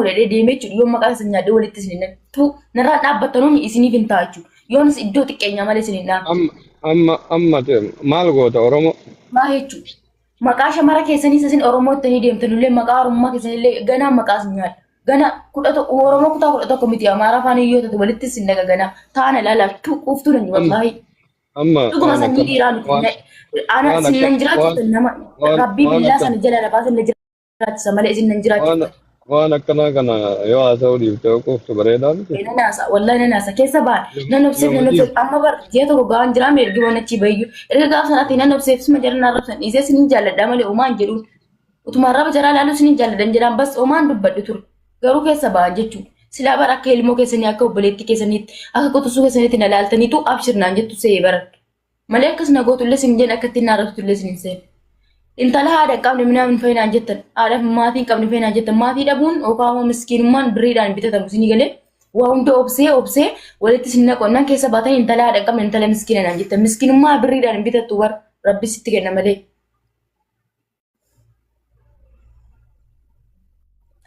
godhadhee deemee jiru yoo maqaa isin nyaadhee walitti isin tu narraa dhaabbattanoonni isiniif hin taa'achu yoonis iddoo xiqqeenyaa malee isin hin dhaabu. Amma maal goota Oromoo? Maa jechuudha maqaa shamara keessanii isin Oromoo ittanii deemtanillee maqaa Oromummaa keessanillee ganaa maqaa isin nyaadha. Gana Oromoo kutaa 11 miti Amaaraa afaan yoo ta'u walitti isin daga gana taana ilaala quuftuu nan wallahi. Dhuguma sanyii dhiiraa miti. Ana isin nan jiraatu nama rabbii billaa sana jala lafaa isin jiraachisa malee isin nan jiraachisa. Waan akkanaa kana yoo haasa'u dhiiftee quuftu bareedaa miti. Wallahi nan haasa keessa ba'an nan obseef amma bar ji'a tokko ga'an jiraa ergi waan achi bayyu erga gaafa sanatti nan obseef sima jala naa rabsan dhiisee isin jaalladhaa malee uumaan jedhu utuma raba jaraa laaluu isin jaalladhan jedhaan bas uumaan dubbadhu ture. Garuu keessa ba'an jechuudha. Silaa bara akka ilmoo keessanii akka obboleettii keessaniitti akka qotusuu keessaniitti na laaltaniitu abshirnaan jettu se'ee baradhu. Malee akkas na gootullee sin jedhan akka ittiin naarraftullee sin se'e. Intala haadha hin qabne minaa hin fayyinaan jettan haadhaaf maatii hin qabne fayyinaan jettan maatii dhabuun yookaan miskiinummaan biriidhaan bitatamu isin galee waa hunda obsee walitti isin naqonnaan keessa baatan intala haadha hin qabne intala miskiinaan jettan miskiinummaa biriidhaan hin bitattu war rabbi sitti kenna malee.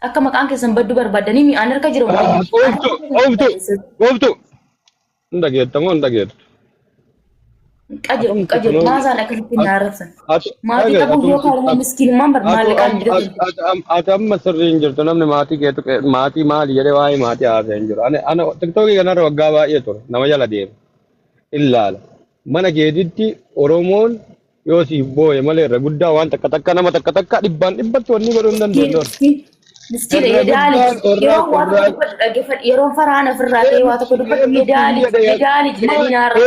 Akka maqaan keessan baddu barbaadanii mi'aan harka jiru. Ooftu. Hin dhageettu. Qajiru maasaan akkasitti hin arrabsan. Maatii qabu yoo kaa'u miskiinummaan maallaqaan jirtu. Ati amma sirrii hin jirtu namni maatii keetu maatii maali jedhee waa'ee maatii haasa'e hin jiru. Ana tiktookii kanarra waggaa baay'ee ture nama jala deema. Ilaala. Mana keetitti Oromoon yoo siif booye malee irra guddaa waan takka nama takka dhibbatti wanni godhuu hin dandeenye. Miskiina yedaali yeroo waa tokko dhaggeeffadhu yeroo faraan ofirraa ta'e waa tokko dubbatu yedaali jedhanii naarra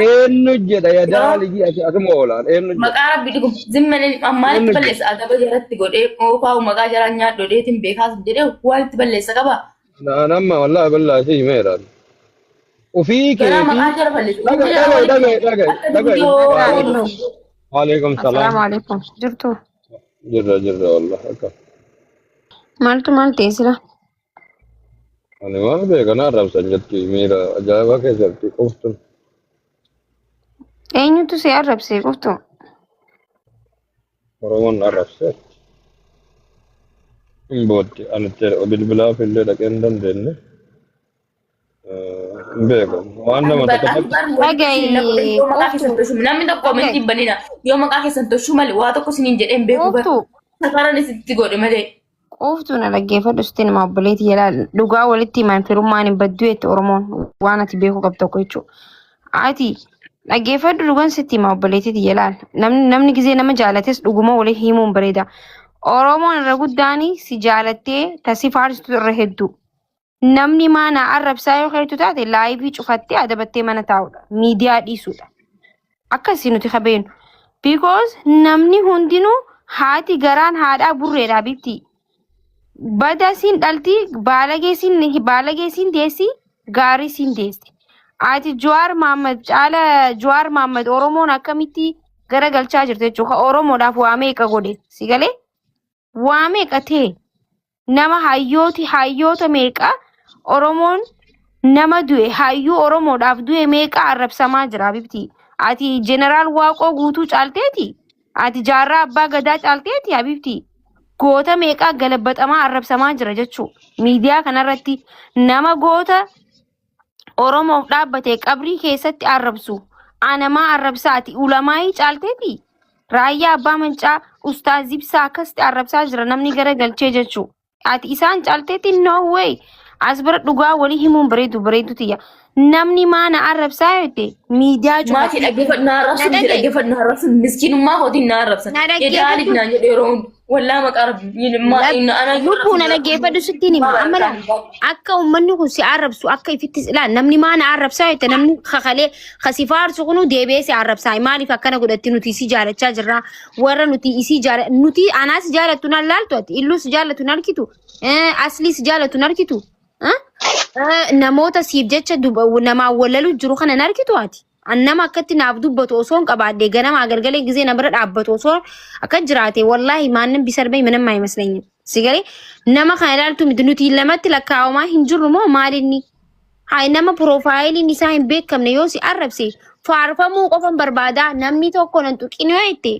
eenyu jedha yedaali asuma oolaan eenyu jedha maqaa rabbi dhugum zimmanii ammaanitti balleessa adaba jaratti godhee oofaa'u maqaa jaraan nyaadhu dheetiin beekaas jedhee waan itti balleessa qaba. Nama wallaahi balleessa himeeraan. Ufii keetii maqaa jara balleessa. Dhagaye. Waalaikum salaam. Assalamu alaikum. Jirtu. Jirra wallah akka. Maal teessila? Ani waan beekan arrabsan jetti miira ajaa'ibaa keessatti qoftu. Eenyutu si arrabsee qoftu? Oromoon arrabsee. Hin bootti anitti bilbilaaf illee dhaqee hin dandeenye. Hin beekan waan nama namni tokko miti banina yoo maqaa keessan toshuu malee waa tokko siniin jedheen beeku safaran isitti godhe malee. Qoftu na dhaggeeffadhu sitti nama obboleetti jedhaa dhugaa walitti himan firummaan hin baddu jette Oromoon waan ati beekuu qabdu tokko jechuudha. Ati dhaggeeffadhu dhugaan sitti hima obboleettiiti jedhaa namni gizee nama jaalates dhuguma walii himuun bareeda. Oromoon irra guddaanii si jaalattee tasi faarsitu irra hedduu. Namni maana arrabsaa yoo hedduu taate laayivii cufattee adabattee mana taa'udha. Miidiyaa dhiisudha. Akkasii nuti qabeenu. Because namni hundinuu haati garaan haadhaa burreedhaa bifti. Bada siin dhalti baalagee siin deessi gaarii siin deessi. Ati Jawaar Mohaammed Oromoon akkamitti gara galchaa jirtu jechuudha. Oromoodhaaf waa meeqa godhe si galee waa meeqa ta'e nama hayyoota meeqa Oromoon nama du'e hayyuu Oromoodhaaf du'e meeqa arrabsamaa jira bifti. Ati Jeneraal Waaqoo guutuu caalteeti. Ati Jaarraa Abbaa Gadaa caalteeti abibti. Goota meeqaa galabbatamaa arrabsamaa jira jechuudha. Miidiyaa kanarratti nama goota Oromoof dhaabbatee qabrii keessatti arrabsu. Anamaa arrabsaati ulamaayii caalteeti. Raayyaa Abbaa Mancaa Ustaaz Ibsaa akkasitti arrabsaa jira namni gara galchee jechuudha. Ati isaan caalteeti no way. As bira dhugaa walii himuun bareedu tiyya. Namni maana arrabsaa yote miidiyaa cuma. Maatii dhaggeeffadhu arrabsan miskiinummaa hootiin na arrabsan. Edaali naan jedhe yeroo hundi. Wallah maqaa lubbuun dhaggeeffadhu sittiin hima amala akka uummanni kun si arrabsu akka ifittis ilaal namni maana arrabsaa yote namni kakalee kasi faarsu kunu deebee si arrabsaa maaliif akkana godhatti nuti isi jaalachaa jirra warra nuti isi nuti anaas jaalattu nan laaltu ati illus jaalatu nan arkitu asliis jaalatu nan arkitu namoota siif jecha namaa wallalu jiru kana nan arkitu ati. Annama akkatti naaf dubbatu osoo hin qabaadde ganama agargalee gizee na bira dhaabbatu osoo akka jiraate wallahi maannan bisarbee manam maa imasleenya sigalee nama kana ilaaltu miti nuti lamatti lakkaa'amaa hin jirru moo maalinni hay nama piroofaayiliin isaa hin beekamne yoo si arrabse faarfamuu qofan barbaadaa namni tokko nan tuqin yoo itti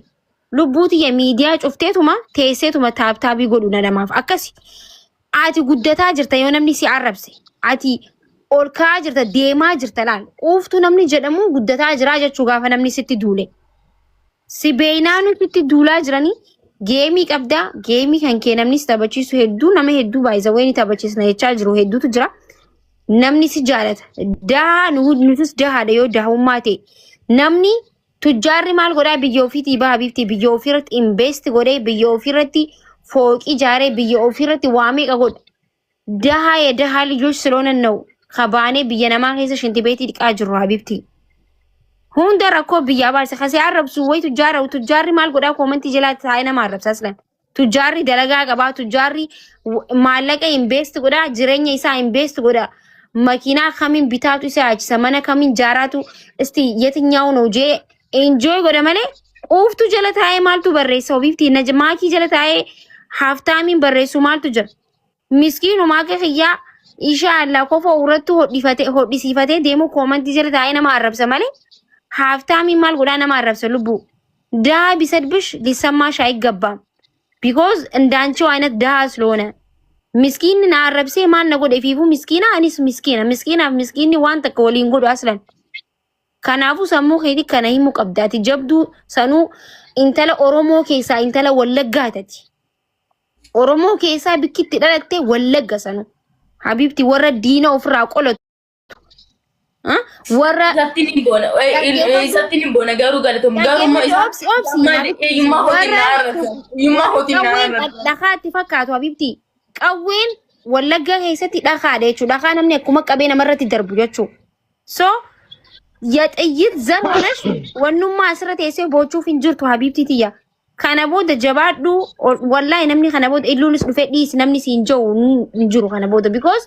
lubbuuti ya miidiyaa cufteetuma teesseetuma taabtaabii godhu namaaf akkasi ati guddataa jirta yoo namni si arrabse ati ol ka'aa jirta deemaa jirta laal quuftu namni jedhamu guddataa jira jechuu gaafa namni sitti duule si beeynaanu sitti duulaa jiranii geemii qabdaa geemii kan kee namni si taphachiisu hedduu nama hedduu baay'isa wayini taphachiisna jechaa jiru hedduutu jira namni si jaalata daa nutis dahaadha yoo daahummaa ta'e namni tujjaarri maal godhaa biyya ofiitii baha biiftii biyya ofiirratti invest godhee biyya ofiirratti fooqii jaaree biyya ofiirratti waa meeqa godha dahaa lijoች ስለሆነ ነው kabaanee biyya namaa keessa shinti beetii dhiqaa jiru habiibti hunda rakkoo biyyaa baase kasee arrabsu way tujjaarri maal godhaa koomantii jalaatti taa'ee nama arrabsa aslan tujjaarri dalagaa qabaa tujjaarri maallaqa invest godhaa jireenya isaa invest godhaa makiinaa kamiin bitaatu isa yaachisa mana kamiin jaaraatu isti yetinyaa'u ነው jee enjoy godha malee quuftu jala taa'ee maaltu barreessa habiibti maakii jala taa'ee haftaamiin barreessu maaltu jira miskiinumaa kiyyaa inshallah kofa urrattu hodhisiifatee deemu koomantii jala taa'ee nama arrabsa malee haftaamiin maal godhaa nama arrabsa lubbu daa bisadብሽ ሊሰማሽ አይገባም because እንዳንቺው አይነት ዳሃ ስለሆነ ምስኪን ና አረብሴ ማን ነው ጎደ ፊፉ ምስኪና አኒስ ምስኪኒ ዋን ተከ ወሊን ጎዶ አስለን ከናፉ ሰሙ ሄዲ ከነሂሙ ቀብዳቲ ጀብዱ ሰኑ ኢንተለ ኦሮሞ ኬሳ ኢንተለ ወለጋተቲ ኦሮሞ ኬሳ ቢኪት ደለቴ ወለጋ ሰኑ ሀቢብቲ ወረ ዲና ኦፍራ ቆለቱ ወረ ሰቲን ቦነ ጋሩ ጋለቶም ጋሩ ዳኻቲ ፈካቱ ሀቢብቲ ቀዌን ወለጋ ኬሰቲ ዳኻደ ቹ ዳኻ ነምኔ ኩመ ቀቤ ነመረቲ ደርቡ ጀቹ ሶ የጥይት ዘመነሽ ወኑማ አስረት የሴ ቦቹ ፊንጅርቱ ሀቢብቲ ትያ ከነቦደ ጀባዱ ወላይ ነምኒ ከነቦደ ኢሉንስ ዱፌ ዲስ ነምኒ ሲንጆው እንጅሩ ከነቦደ ቢኮዝ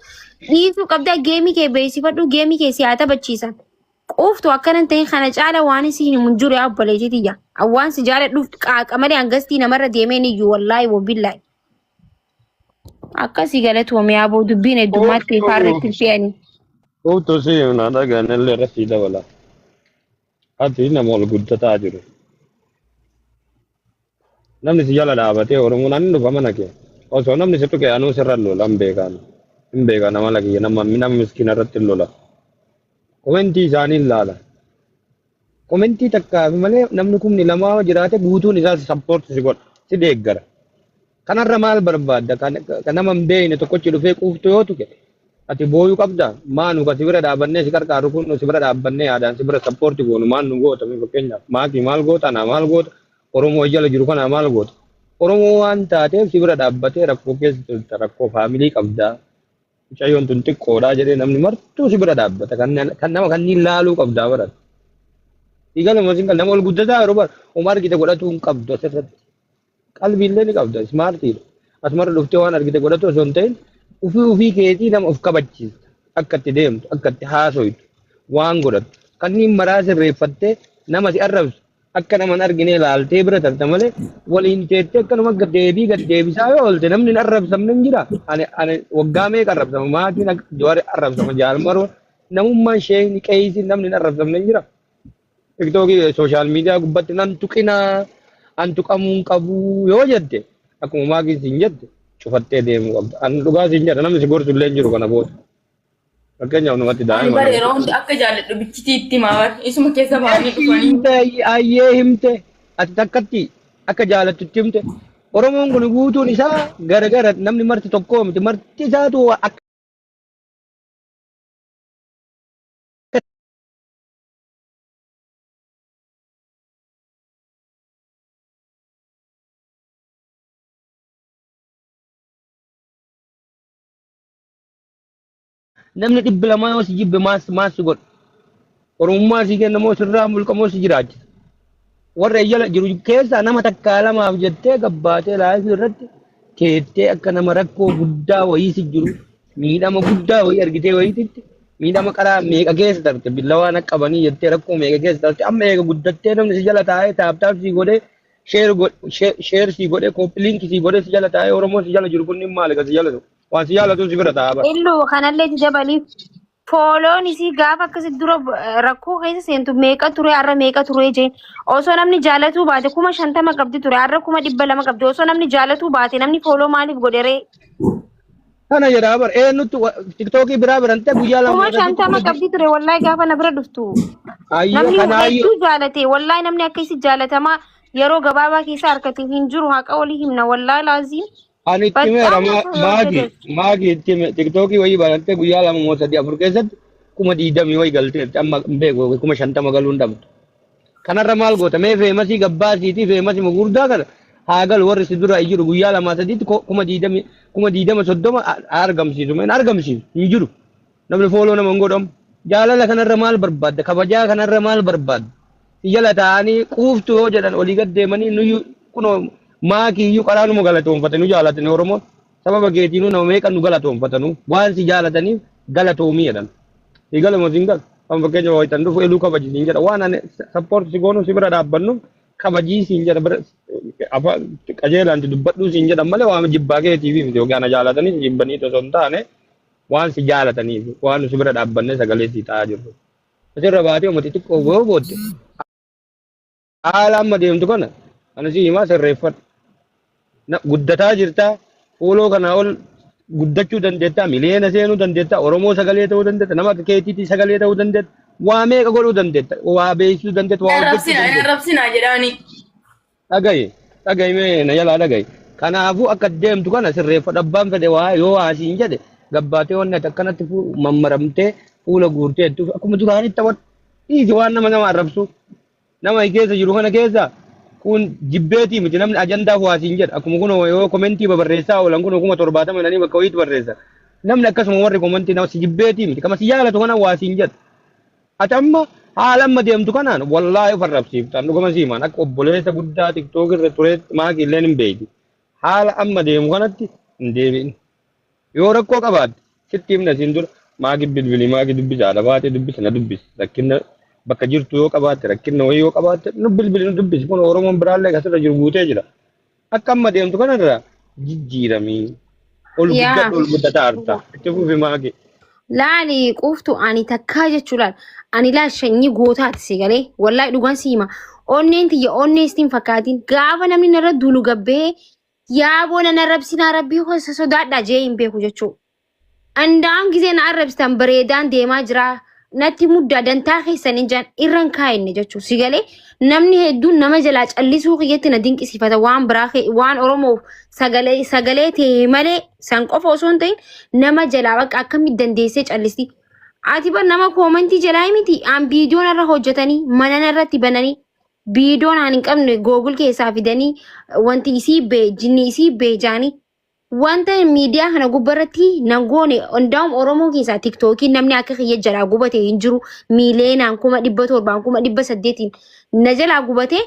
ዲሱ ቀብዳ ጌሚ ከ በሲፈዱ ጌሚ ከ ሲያታ በቺሳን ቁፍቱ አከነን ተይ ከነ ጫላ ዋኒ ሲኒ እንጅሩ ያበለጂ ትያ አዋን ሲጃለ ዱፍ ቃቀመለ አንገስቲ ነመረ ዴሜን ዩ ወላይ ወቢላይ አካሲ ገለት ወሚያቦ ዱቢነ ዱማት ከፋረት ፊያኒ ቁፍቱ ሲና ዳገነለ ረሲዳ ወላ አቲ ነሞል ጉደታ ጅሩ namni si jala dhaabatee oromoon ani dhufa mana kee osoo namni si tuqe anuu sirra lola hin beekan nama lagi nama miskiina irratti lola komentii isaanii ilaala komentii takkaa malee namni kumni lamaa jiraate guutuun isaa si sappoorti si godha si deeggara kanarra maal barbaadda kan nama hin beekne tokkochi dhufee quuftu yoo tuqe ati booyuu qabda maanu ka si bira dhaabannee si qarqaaru kun si bira dhaabannee yaadaan si bira sappoorti goonu maan nu goota fakkeenyaaf maakii maal goota anaa maal goota Oromoo jala jiru kana maal goota Oromoo waan taateef si bira dhaabbatee rakkoo keessa turte rakkoo faamilii qabdaa mucayyoon tun xiqqoodhaa jedhee namni martuu si bira dhaabbata kan nama kanniin laaluu qabdaa barata dhiigalama sin nama ol guddataa yeroo bara Omar argite godhatu hin qabdu asirratti qalbiillee ni qabda ismaartiidha asumarra dhuftee waan argite godhatu osoo hin ta'in ufii keetii nama of kabachiista akka itti deemtu akka itti haasoytu waan godhattu kanniin maraa sirreeffattee nama si arrabsu akka naman argine laaltee bira tarte malee waliin teettee akkanuma gaddeebisaa yoo oolte namni hin arrabsamne hin jira ani waggaa meeqa arrabsama maatiin jawari arrabsama jaalmaroo namummaan ishee ni qeeysi namni hin arrabsamne hin jira tiktookii sooshaal miidiyaa gubbatti nan tuqinaa an tuqamuu hin qabu yoo jette akkuma maakii siin jette cufattee deemuu qabda an dhugaa siin jedha namni si gorsu illee hin jiru kana booda fakkeenyaaf namatti daa'ima bare yeroo hundi akka jaalladhu bichitiitti maawar isuma keessa baanii dhufanii ayyee himte ati takkatti akka jaalattutti himte Oromoon kun guutuun isaa garagara namni marti tokko miti marti isaatu akka namni dhibba lamaa yoo si jibbe maas godha oromummaa si kenna moo sirraa mulqa moo si jiraachisa warra jala jiru keessa nama takkaa lamaaf jettee gabbaatee laayifii irratti teettee akka nama rakkoo guddaa wayii si jiru miidhama guddaa wayii argitee wayiititti miidhama qaraa meeqa keessa tarte billawaa naqqabanii jettee rakkoo meeqa keessa tarte amma eega guddattee namni si jala taa'ee taaptaap si godhee sheer si godhee koppiliinki si godhee si jala taa'ee oromoo si jala jiru kunniin maali ka si jala ta'u waan si jaalatu si bira taa'aba. Illu kanallee jabaliif fooloon isii gaafa akkasitti dura rakkoo keessa seentu meeqa ture har'a meeqa ture jeen osoo namni jaalatuu baate 50 qabdi ture har'a 200 qabdi osoo namni jaalatuu baate namni fooloo maaliif godheree kana jedha bar eenyutu tiktookii biraa birante guyyaa lama Kuma shantama qabdi ture wallahi gaafa na bira dhuftu. ayyo Namni kana ayyo hedduu jaalate wallahi namni akkasii jaalatamaa yeroo gabaabaa keessa harkate hin jiru haqa walii himna wallahi laaziim. ani timera maagi time tiktokii wayi barante guyyaa lama moo sadii afur keessatti kuma diidamii wayi galte amma beeko kuma shantama galuun dhabdu kanarra maal goota mee feemasii gabbaasiiti feemasii mugurdaa kana haagal warri si dura jiru guyyaa lama sadiitti kuma diidama soddoma argamsiisu meen argamsiisu hin jiru namni fooloo nama hin godhamu jaalala kanarra maal barbaadda kabajaa kanarra maal barbaadda jala ta'anii quuftu yoo jedhan olii gad deemanii nuyi kunoo maakiyyuu qaraanuma galatoonfatanii jaalatanii oromoon sababa geetiinuu nama meeqan nu galatoonfatanu waan si jaalataniif galatoomii jedhan galama singal kan fakkeenya wayitan dhufu eluu kabajisiin jedha waan ani sappoorti si goonu si bira dhaabbannu kabajiisiin jedha bira afa qajeelanti dubbadhuu siin jedhan malee waan jibbaa keetiifi miti yookaan jaalatanii jibbanii osoo hin taane waan si jaalataniif waan si bira dhaabbanne sagalee si ta'aa jirru. Asirra baatee uummati xiqqoo goo bootte haala amma deemtu kana ana si himaa sirreeffadhu. Guddataa jirta fuuloo kanaa ol guddachuu dandeetta miliyoona seenuu dandeetta oromoo sagalee ta'uu dandeetta nama akka keetiitii sagalee ta'uu dandeetta waa meeqa godhuu dandeetta waa beeksisuu dandeetta waa hojjechuu dandeetta. Rabsinaa jedhaani. Dhagahi mee na jalaa dhagahi kanaafuu akka deemtu kana sirreeffadhu abbaan fedhe waa yoo haasiin jedhe gabbaatee wanni ati akkanatti mammaramtee fuula guurtee akkuma duraanitti taphadhu dhiisi waan nama arrabsu nama keessa jiru kana keessa. Kun jibbeetii miti namni ajandaa fuwaasiin jedha akkuma kun yoo komentii barreessaa oolan kun kuma 70 jedhanii bakka wayiitti barreessa namni akkasuma warri komentii nama si jibbeetii miti kama si jaalatu kana waasiin jedha ati amma haala amma deemtu kanaan wallaahi farrabsiiftaan dhugama siimaan akka obboleessa guddaa tiktookii irra ture maakii illee hin beeyti haala amma deemu kanatti hin deebiin yoo rakkoo qabaatte sitti himna siin dura maakii bilbilii maakii dubbisaadha baatee dubbisa na dubbisa rakkinna bakka jirtu yoo qabaatte rakkinna wayii yoo qabaatte nu bilbili nu dubbisi kun oromoon biraallee asirra jiru guutee jira akka amma deemtu kanarra jijjiiramii ol guddataa harta itti fufi maaki. Laali quuftu ani takkaa jechuudhaan ani laal shanyii gootaati si galee wallahi dhugaan si hima onneen tiyya onneestiin fakkaatiin gaafa namni narra duulu gabbee yaaboo na narrabsinaa rabbii hosa sodaadhaa jee hin beeku jechuudha. Andaan gisee na arrabsitan bareedaan deemaa jira. Natti muddaa dantaa keessan injaan irraan kaa'inne jechuudha. Si galee namni hedduun nama jalaa callisuu kiyyetti na dinqisiifata waan biraa waan Oromoof sagalee ta'e malee san qofa osoo hin ta'in nama jalaa bakka akkamitti dandeessee callisti. Ati bar nama koomentii jalaa miti aan viidiyoon irra hojjetanii mana irratti bananii viidiyoon aan hin qabne googul keessaa fidanii wanti isii bee jinni isii bee jaanii. Wanta miidiyaa kana gubbarratti nangoone ondaam Oromoo keessaa TikTokii namni akka kiyya jalaa gubate hin jiru miileenaan 700,000 na jalaa gubate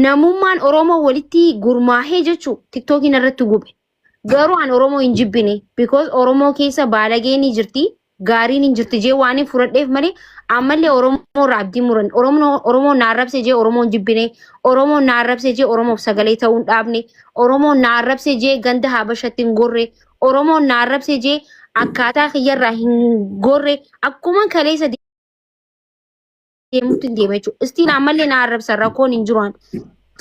namummaan Oromoo walitti gurmaahee jechuun TikTokiin irratti gube garuu an Oromoo hin jibbine because Oromoo keessa baalageen ni jirti gaariin hin jirti jee waan furadheef malee ammallee Oromoo raabdii muran Oromoo naarrabse jee Oromoo jibbine Oromoo naarrabse jee Oromoof sagalee ta'uun dhaabne Oromoo naarrabse jee ganda habashatti hin gorre Oromoo naarrabse jee akkaataa kiyyarraa hin gorre akkuma kaleessa deemutti hin deeme jechuudha. Istiin ammallee naarrabsa rakkoon hin jiruan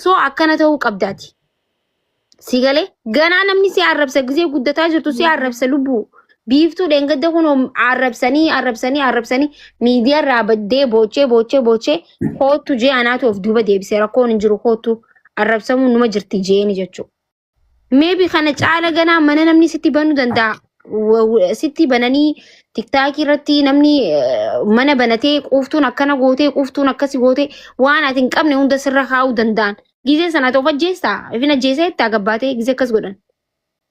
so akkana ta'uu qabdaati. Si galee ganaa namni si arrabsa gisee guddataa jirtu si arrabsa lubbuu. Biiftuu dheengadda kun arrabsanii miidiyaa irraa baddee boochee hoottu jee anaatu of duuba deebisee rakkoon hin jiru hoottu arrabsamuun numa jirti jeeni jechuudha. Meebi kana caala ganaa mana namni sitti banuu danda'a. Sitti bananii tiktaakii irratti namni mana banatee quuftuun akkana gootee quuftuun akkasi gootee waan ati hin qabne hunda sirra kaa'uu danda'an. Gizee sana ta'uuf ajjeestaa. Ifin ajjeesee itti agabbaatee gizee akkas godhan.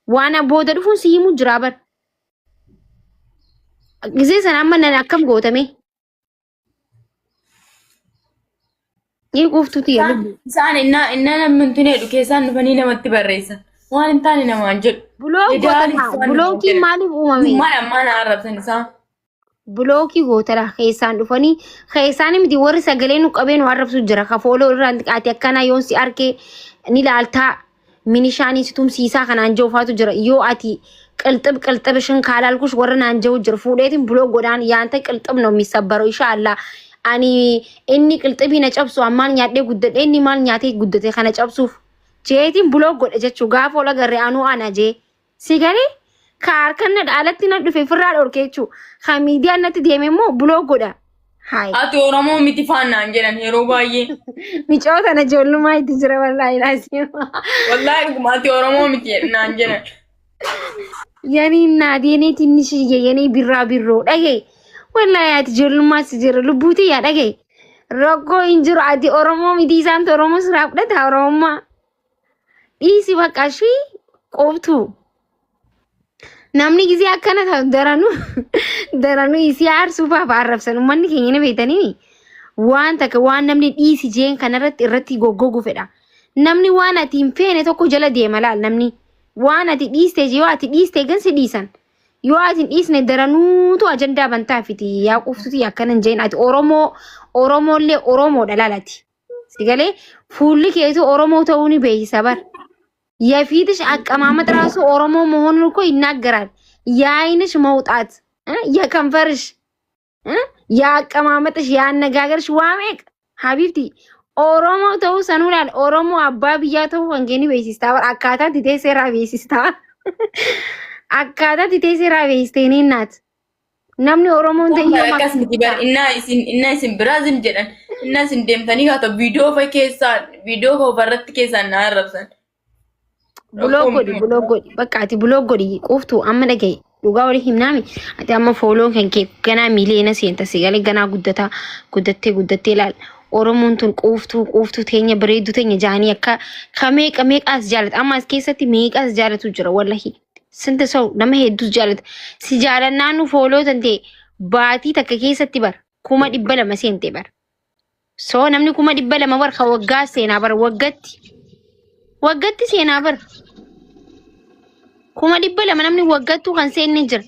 Waan booda dhufuun si himuu jira bar. Gizee sana amma nan akkam gootame. Ni quuftuuti yaa lubbu. Isaan inna namni tun heddu keessaan dhufanii namatti barreessan. Waan hin taane namaan jedhu. Bulookiin maaliif uumame? Mana arrabsan isaan. Bulookii gootara keessaan dhufanii keessaan miti warri sagalee nu qabeen arrabsu jira. Kafooloo irraan xiqqaate akkana yoon si arkee ni laaltaa minishaanii si tumsiisaa kanaan joofaatu jira. Yoo ati qilxib shin kaalaalkush warra naan jahu jira. Fuudheetiin buloo godhaan yaanta qilxib no misabbaru inshaallah. Ani inni qilxibii na cabsu ammaan nyaadhee guddadhee inni maal nyaatee guddate kana cabsuuf. Jeetiin buloo godhe jechuu gaafa ola garee anuu ana jee. Si galee kaarkan alatti na dhufe firraa dhorkeechu ka miidiyaan natti deeme immoo buloo godha hai ati oromoo miti faannaan jedhan yeroo baay'ee micoota na ijoollummaa itti jira wallaahi laasima wallahi dhuguma ati oromoo miti naan jedhan yani naadiyanii tinnish yani birraa birroo dhage wallahi ati ijoollummaa si jira lubbuuti yaa dhage rakkoo hin jiru ati oromoo miti isaan oromoo siraa fudhata oromummaa dhiisi bakka ishii qoftu namni ጊዜ akkana daranu isi aarsuufaaf arrabsan ummanni keenya ni beektanii waan takka waan namni dhiisi jeen kanarratti irratti goggogu fedha namni waan ati hin feene tokko jala deema laal namni waan ati dhiiste yoo ati dhiiste gansi dhiisan yoo ati dhiisne daranuutu ajandaa bantaa fiti yaa qoftuti akkanan jeen ati oromollee oromoodha laalati sigalee fuulli keetu oromoo ta'uu ni beeksisa bar የፊትሽ አቀማመጥ ራሱ ኦሮሞ መሆኑን እኮ ይናገራል የአይንሽ መውጣት የከንፈርሽ የአቀማመጥሽ ያነጋገርሽ ዋሜቅ ሀቢብቲ ኦሮሞ ተው ሰኑላል ኦሮሞ አባብያ ተው ወንጌኒ ቤሲስታ አካታ ዲቴሴራ ቤሲስታ አካታ ዲቴሴራ ቤሲስቴኒ ናት namni oromoo ta'e akkas miti bar inna isin biraazim jedhan inna isin deemtanii haa ta'u viidiyoo ofarratti keessaan na arrabsan buloo godi bakka ati buloo godi qoftu amma dhagaye dhugaa walii himnaami ati amma fooloon kan kee ganaa miiliyoona seenta sigalee ganaa guddattee laal oromoon tun qoftu teenya bareedu teenya jaanii akka kameeqaas jaalata amma as keessatti meeqaas jaalatu jira wallahi sinta sau nama hedduus jaalata si jaalannaanu fooloo tante baatii takka keessatti bar 200 seente bar soo namni 200 bar ka waggaa seenaa bar waggatti seenaa bar 200 namni waggattu kan seenne jira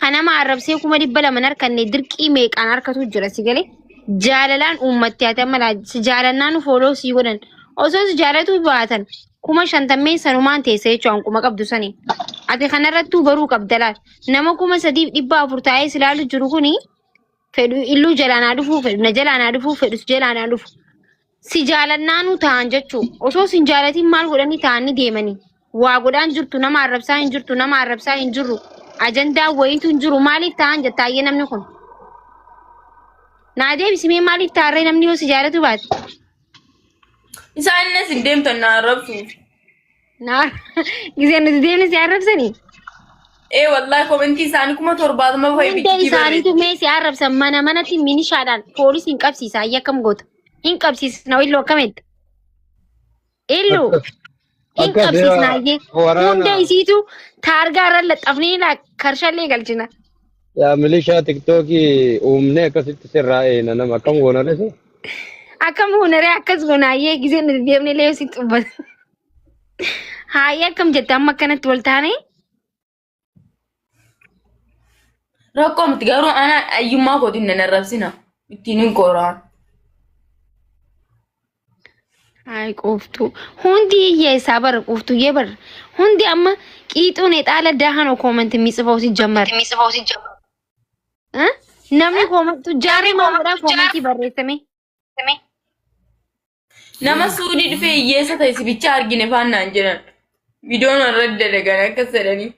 kanama arrabsee 200 harkanne dirqii meeqaan harkatu jira sigalee jaalalaan ummatti ati amma si jaalannaanu fooloo si godhan osoo si jaalatu baatan 50 sanumaan teessee jechuun kuma qabdu sanii ati kanarrattuu baruu qabdalaal nama 3,400 taa'ee silaalu jiru kuni fedhu illuu jalaanaa dhufuu fedhu na jalaanaa dhufuu fedhus jalaanaa dhufu si jaalannaanu ta'an jechuu osoo sin jaalatiin maal godhanii ta'anii deemanii waa godhaan jirtu nama arrabsaa hin jirru ajandaa wayiitu hin jiru maaliif ta'an jettaayyee namni kun naa deebisimee maaliif taarree namni yoo si jaalatu baate isaan innas hin deemtan na arrabsuuf gisee nuti deemne si arrabsanii wallahi komentii isaanii 70 fa'i hunda isaaniitu mee si arrabsan manatti minishaadhaan poolisiin hin qabsiisa ayya akkam goota hin qabsiisna illoo akkametta illoo hin qabsiisna ayyee hunda isiitu taargaa irra laxxafnee karshallee galchina yaa milishaa tiktokii uumnee akkasitti sirraa'ee nama akkam goonarese akkam goonaree akkas goonaayee gisee nuti deemne lee si xubbata haayee akkam jette amma akkanatti wal taane rakkoo miti garuu ana ayyummaa kootiin nan arrabsina ittiin hin qoraan Hai qoftu hundi yeesaa bar qoftu yee bar hundi amma qiixuun exaala dahan comment miጽፈው ሲጀመር namni comment jaaree maamudhaa comment barreessame nama suudii dhufee hiyyeessa ta'e sibicha argine faannaan jedhan viidiyoon irratti dalagan akkas jedhanii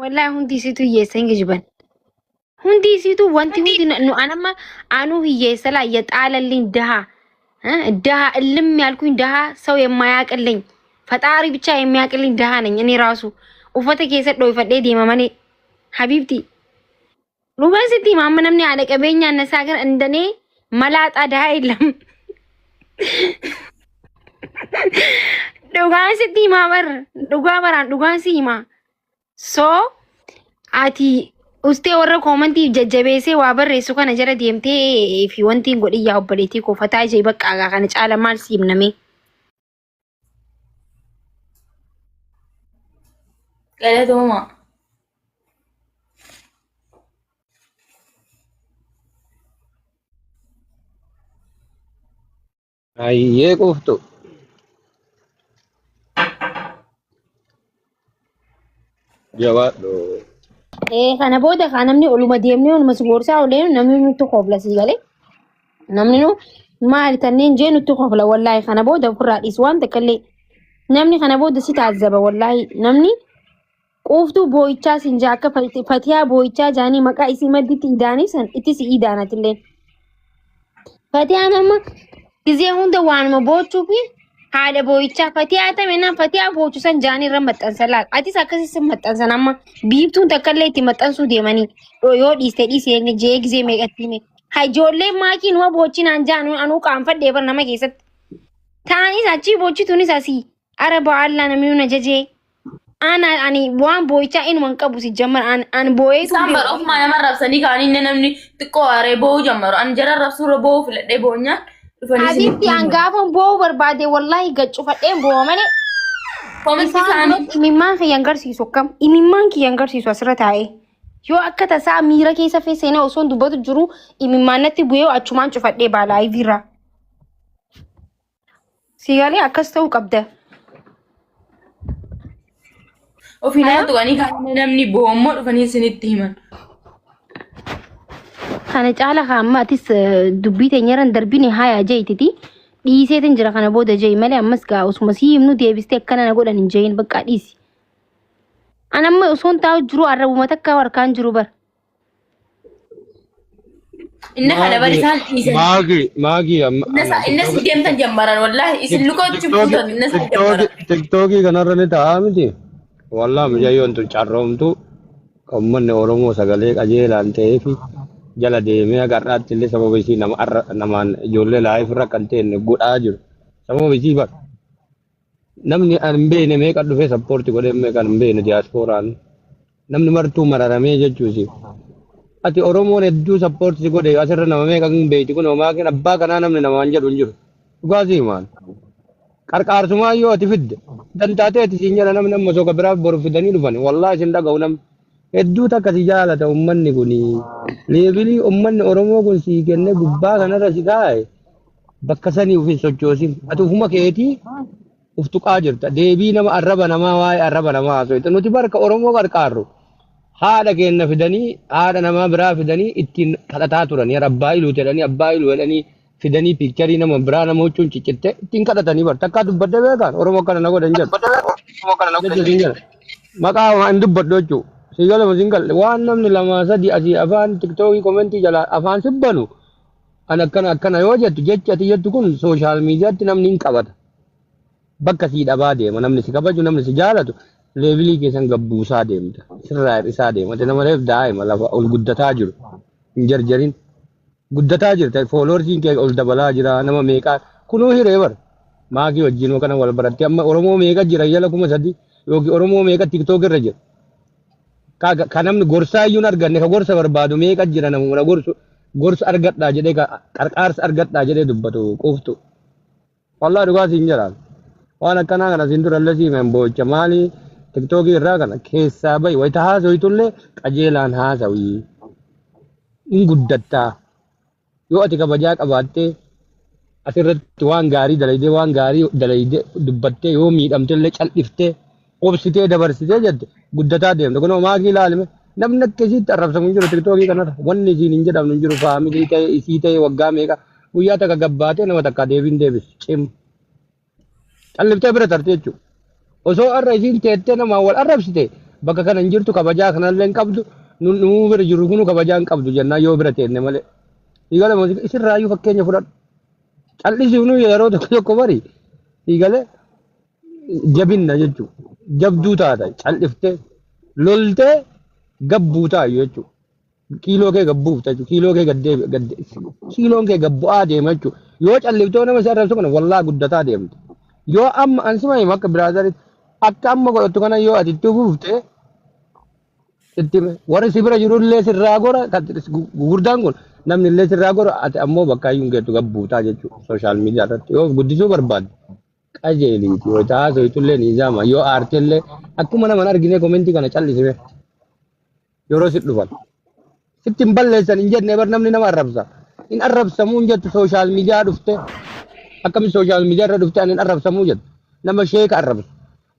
wallahi hundi isiitu hiyyeessa hin gijiban hundi isiitu wanti hundi nu anamma anuu hiyyeessa laa yaxaalalliin dahaa እልም ያልኩኝ ደሃ ሰው የማያቅልኝ ፈጣሪ ብቻ የሚያቅልኝ ደሃ ነኝ እኔ ራሱ ኡፈተ ከሰዶ ይፈዴ ዲማማኔ ሀቢብቲ ሉባንስቲ ማመነምኔ አለቀበኛ ነሳገር እንደኔ መላጣ ደሃ የለም ዱጋንስቲ ማበር ዱጋንሲ ማ ሶ አቲ uste warra commenti jajjabeese waa barreessu kana jara deemtee fi wanti godhi yaa obboleetii koo fataa jee bakka kana caala maal siimname galatooma ayyee qoftu jawaadho kana booda kan namni oluma deemnee oluma sigorsaa oleen namni nutti qofla sigale namni nu maal tanneen jee nutti qofla wallahi kana booda ofirraa dhiis waan takkallee namni kana booda si taazzaba wallahi namni quuftuu boo'ichaa siin jaa akka fatiyaa boo'ichaa jaanii maqaa isii madditti idaanii san itti si idaanatillee. Fatiyaan amma gizee hunda waanuma boochuu fi haadha boo'ichaa fatiyaa ta'e naan fatiyaa boochu san jaanii irra maxxansa laal. Atis akkasii maxxansan amma biiftuun takkallee itti maxxansuu deemanii yoo dhiiste dhiisee jee gizee meeqatti hime. Ijoolleen maakii numa boochinaan jaanu anuu qaanfadhee bar nama keessatti. Ta'anis achii boochituunis asii ara ba'aallaa namni na jajee. Ani waan boo'ichaa inuman qabu si jammar an boo'ee isaan bara ofuma nama rabsanii kaanii inni namni xiqqoo aaree boo'uu jammaru an jara rabsuurra boo'uu filadhee boo'unyaan dhufanii Adiitti an gaafan boo'uu barbaade wallahi gaccufadheen boo'a malee koomenti isaanii imimmaan kiyyan garsiisu akkam imimmaan kiyyan garsiisu asirra taa'ee yoo akka tasaa miira keessa feeseenaa osoo dubbatu jiru imimmaan natti bu'ee achumaan cufadhee baalaa iviirraa siigalee akkas ta'uu qabda. ofiinaa tuqanii kaanii namni boommoo dhufanii isinitti himan. Kana caala amma atis dubbii teenyarran darbine haya jeetiti dhiiseetin jira kana booda jee malee ammas gaa osuma sii himnu deebistee akkana na godhan hin jeeyin bakka dhiisi. An amma osoon taa'u jiru arrabuma takka harkaan jiru bar. Inna kana bari isaan dhiisan. Maagii Inna si deemtan jammaran wallahi isin lukoochi fuutan inna si jammaran. Tiktookii kanarra ni taa'aa miti. Wallah mucayyoon tun carroomtu uummanni Oromoo sagalee qajeelaan ta'eef jala deemee agarraatti illee sababa isii namaan ijoollee laayif irra kan ta'e godhaa jiru. Sababa isii bara. Namni hin beekne meeqa dhufee sappoorti godhee meeqa hin beekne diyaaspooraan. Namni martuu mararamee jechuusi. Ati Oromoon hedduu sappoorti godhe asirra nama meeqa hin beekti kun homaa kan abbaa kanaa namni namaan jedhu hin jiru. Dhugaasii maal? Qarqaarsumaa yoo ati fidde dantaatee ati siin jala namni amma soka biraaf boru fidanii dhufan wallaahi isin dhaga'u namni hedduu takka si jaalata uummanni kun leebilii uummanni Oromoo kun sii kenne gubbaa kanarra si kaa'e bakka sanii ufin sochoosin ati ufuma keetii uf tuqaa jirta deebii nama arraba namaa waa'ee arraba namaa haasoo nuti barka Oromoo qarqaarru haadha keenya fidanii haadha namaa biraa fidanii ittiin kadhataa turan abbaa iluu jedhanii abbaa iluu jedhanii fidanii piikcharii nama biraa nama huccuun ciccitte ittiin kadhatanii bar takkaa dubbadde beekan Oromoo kana na godhan jedhu. Maqaa hin dubbaddu jechuudha. Si galama siin galle waan namni lama sadi asii afaan tiktookii komentii jala afaan sibbanu an akkana yoo jettu jechi ati jettu kun sooshaal miidiyaatti namni hin qabata. Bakka sii dhabaa deema namni si kabaju namni si jaalatu leebilii keessan gabbuusaa deemta sirraa hir'isaa deemate nama reef daa'ima lafa ol guddataa jiru hin jarjarin. Guddataa jirta fooloorsiin kee ol dabalaa jira nama meeqaa kunuu hiree bar maagii wajjin kana wal baratte amma Oromoo meeqa jira yala 3,000 yookiin Oromoo meeqa tiktook irra jira ka namni gorsaa iyyuu arganne ka gorsa barbaadu meeqa jira namuma gorsa argadhaa jedhee qarqaarsa argadhaa jedhee dubbatu qoftu wallaahi dhugaas hin jiraan waan akkanaa kana siin durallee siimeen boocha maali tiktookii irraa kana keessaa bahi wayita haasawiitullee qajeelaan haasawii hin guddattaa. Yoo ati kabajaa qabaattee asirratti waan gaarii dalaydee dubbattee yoo miidhamtellee cal'iftee obsitee dabarsitee jette guddataa deemte kunoo maagii ilaalime namni akkasitti arrabsamu hin jiru tiktookii kanarra wanni isiin hin jedhamnu hin jiru faamilii ta'e isii ta'e waggaa meeqa guyyaa takka gabbaatee nama takka deebiin deebis cim calliftee bira tarte jechuudha. Osoo arra isiin teettee namaa wal arrabsite bakka kana hin jirtu kabajaa kanallee hin qabdu nuu bira jiru kunu kabajaa hin qabdu jennaan yoo bira teenne malee. Igale muuziqaa isirraayyuu fakkeenya fudhadhu. Cal'isiifnu yeroo tokko bari igale jabinna jechuudha. Jabduu taata cal'iftee loltee gabbuu taa'u jechuudha. Kiiloo kee gabbuufta jechuudha. Kiiloo kee kiiloon kee gabbu'aa deema jechuudha. Yoo calliftoo nama si arrabsu kana wallaa guddataa deemte. Yoo amma ansima hima akka biraazaritti akka amma godhattu kana yoo ati itti fuuftee warri si bira jirullee sirraa gora gurguddaan kun namni illee sirraa gora ati ammoo bakka iyyuu geettu gabbuutaa jechuudha sooshaal miidiyaa irratti yoo guddisuu barbaadde qajeeliiti yoo taasifamullee ni jaama yoo aartillee akkuma nama argine komentii kana callisime yeroo si dhufan sitti hin balleessan hin jenne bar namni nama arrabsa hin arrabsamuu hin jettu sooshaal miidiyaa dhufte akkami sooshaal miidiyaa irra dhufte hin arrabsamuu jettu nama sheeka arrabsu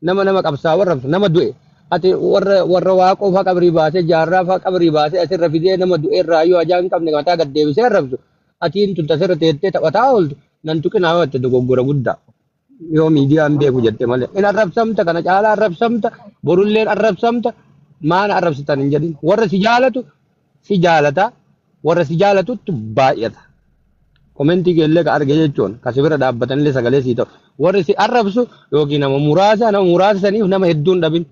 nama qabsaa'u arrabsu nama du'e ati warra waaqoo faa qabrii baasee jaarraa faa qabrii baasee asirra fidee nama du'e irraa yoo ajaa hin qabne mataa gad deebisee arrabsu atiin tun tasirra teettee taphataa ooltu nan tuqinaa yoo itti dogoggora guddaa yoo miidiyaan beeku jette malee in arrabsamta kana caalaa arrabsamta borulleen arrabsamta maana arrabsitan hin jedhin warra si jaalatu si jaalata warra si jaalatutti baay'ata komentii keellee ka arge jechuun kasi bira dhaabbatanillee sagalee sii ta'u warri si arrabsu yookiin nama muraasa saniif nama hedduun dhabin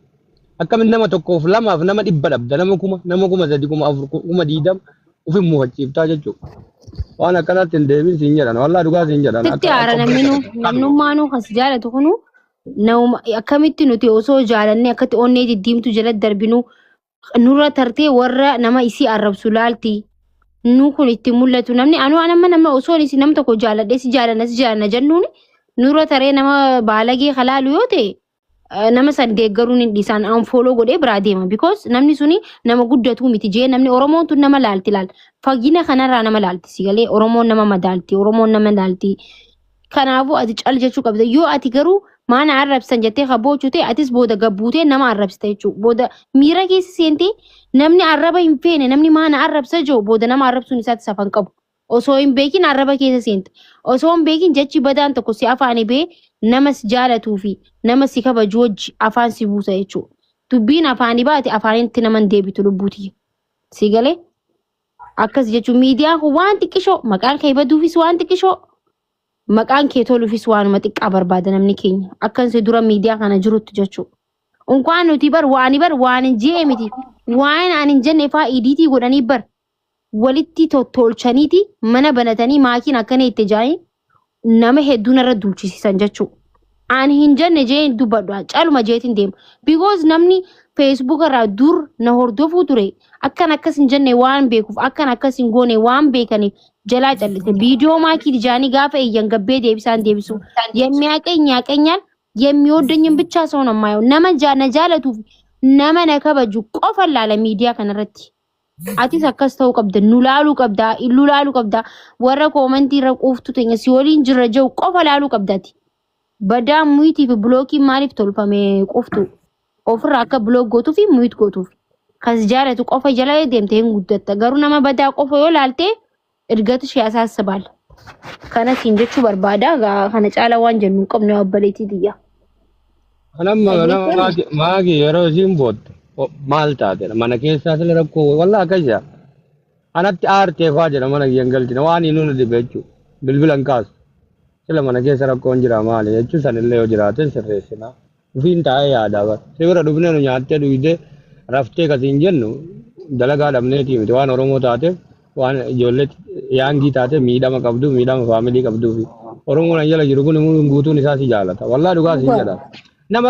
akkamitti nama tokkoof lamaaf nama 100 dhabda nama 3 kuma 4 kuma 20 ufin mufachiiftaa jechuudha. Waan akkanatti hin deebiin siin jedhan wallaa dhugaa siin jedhan. Sitti haara namnummaanuu kan si jaalatu kunu akkamitti nuti osoo jaalannee akkatti onnee diddiimtu jala darbinu nurra tartee warra nama isii arrabsu laalti. Nu kun itti mul'atu namni nama osoo isi nam tokko jaaladhee si jaalanna jennuun nurra taree nama baalagee halaalu yoo ta'e nama san deeggaruun hin dhiisaan unfollow godhee biraa deema because namni suni nama guddatu miti jee namni Oromoon tun nama laalti fagina kanarraa nama laalti si galee Oromoon nama madaalti Oromoon nama laalti kanaafuu ati cal jechuu qabda yoo ati garuu maana arrabsan jettee kaboochuu ta'e atis booda gabbuutee nama arrabsita jechuudha booda miira keessa seentee namni arraba hin feene namni maana arrabsa jiru booda nama arrabsuun isaatti safan qabu osoo hin beekin arraba keessa seente osoo hin beekin jechi badaan tokko si afaanii bee nama si jaalatuu fi nama si kabaju wajji afaan si buusa jechuudha dubbiin afaanii baate afaanitti nama hin deebitu lubbuuti si galee akkas jechuun miidiyaan kun waan xiqqishoo maqaan kee baduufis waan xiqqishoo maqaan kee toluufis waanuma xiqqaa barbaada namni keenya akkansi dura miidiyaa kana jirutti jechuudha. Unkwaan nuti waan hin jee miti waan ani hin jenne faa idiitii godhanii walitti tolchaniiti mana banatanii maakiin akkana itti jaanii nama hedduun irra dulchisiisan jechuudha. Ani hin jenne jee dubbadhu caluma jeetiin deema because namni Facebook irraa dur na hordofuu ture akkas hin jenne waan beekuuf akkas hin goone waan beekaniif jalaa callite viidiyoo maakii jaanii gaafa eeyyan gabbee deebisaan deebisu የሚያቀኛል የሚወደኝን ብቻ ሰው ነው የማየው nama jaalatuuf nama na kabaju qofa laala miidiyaa kanarratti atis akkas ta'uu qabda nu laaluu qabda illu laaluu qabda warra koomentii irra quuftu teenya si waliin jirra jiru qofa laaluu qabdaati badaa muyitii fi blookiin maaliif tolfame quuftu ofirraa akka blook gootuu fi muyit gootuuf kas jaalatu qofa jala deemtee hin guddatta garuu nama badaa qofa yoo laaltee ergatu shi asaasabal kana siin jechuu barbaada kana caala waan jennu qabne abbaleetii diyya Anamma maagi yeroo isiin boodde maal taate mana keessaa sila rakkoo wallaa akkasii anatti aartee faa jedha mana kiyyan galchina waan inni nu dhibe jechuudha bilbilan kaasu sila mana keessa rakkoon jira maali jechuun sanillee yoo jiraate sirreessina ufiin taa'ee yaadaa bara si bira dhufnee nu nyaattee dhugdee raftee kasiin jennu dalagaa dhabneetii miti waan Oromoo taateef waan ijoollee yaangii taate miidhama qabdu miidhama faamilii qabduu fi Oromoon an jala jiru kun guutuun isaa si jaalata wallaa dhugaa si jedha nama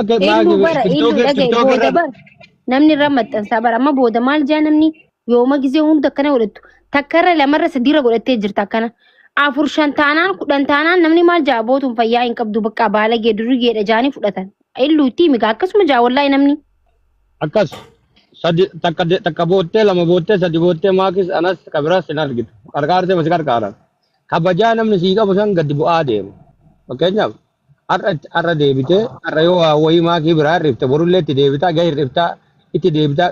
namni irra maxxansaa bara amma booda maal jaa namni yooma gisee hunda akkana godhattu takkarra lamarra sadiirra godhattee jirta akkana 4 5 taanaan 10 taanaan namni maal jaa bootuun fayyaa hin qabdu bakka baalagee durrigeedha jaanii fudhatan illuutti miga akkasuma jaa wallaahi namni akkas takka boottee lama boottee sadi boottee maakis anas kabiras hin argitu qarqaartee masi qarqaaran kabajaa namni sii qabu san gadi bu'aa deema fakkeenyaaf arra deebitee arra yoo wayii maakii biraa hirrifte borullee itti deebitaa gahee hirriftaa itti deebitaa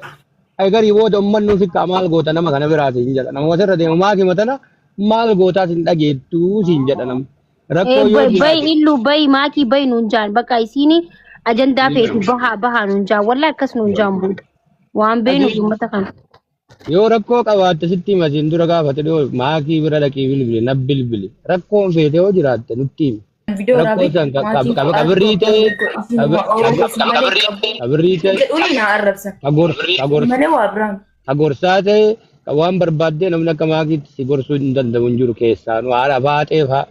garii booda uummannu fikkaa maal goota nama kana biraati hin jedha nama wasirra deema maakii matana maal gootaas hin dhageettuu siin jedha nama rakkoo yoo bay illu bay maakii bay nuun jaan bakka isiini ajandaa feeti bahaa nuun jaan wallaahi akkas nuun jaan booda waan beenu uummata kana yoo rakkoo qabaatte sitti masiin dura gaafate dhiyoo maakii bira dhaqii bilbili na bilbili rakkoon feete yoo jiraatte nutti himi rakkoo san qabirrii ta'e agorsaa ta'e waan barbaaddee namni akka maakiitti si gorsuu hin danda'u hin jiru keessaa haadha baatee fa'aa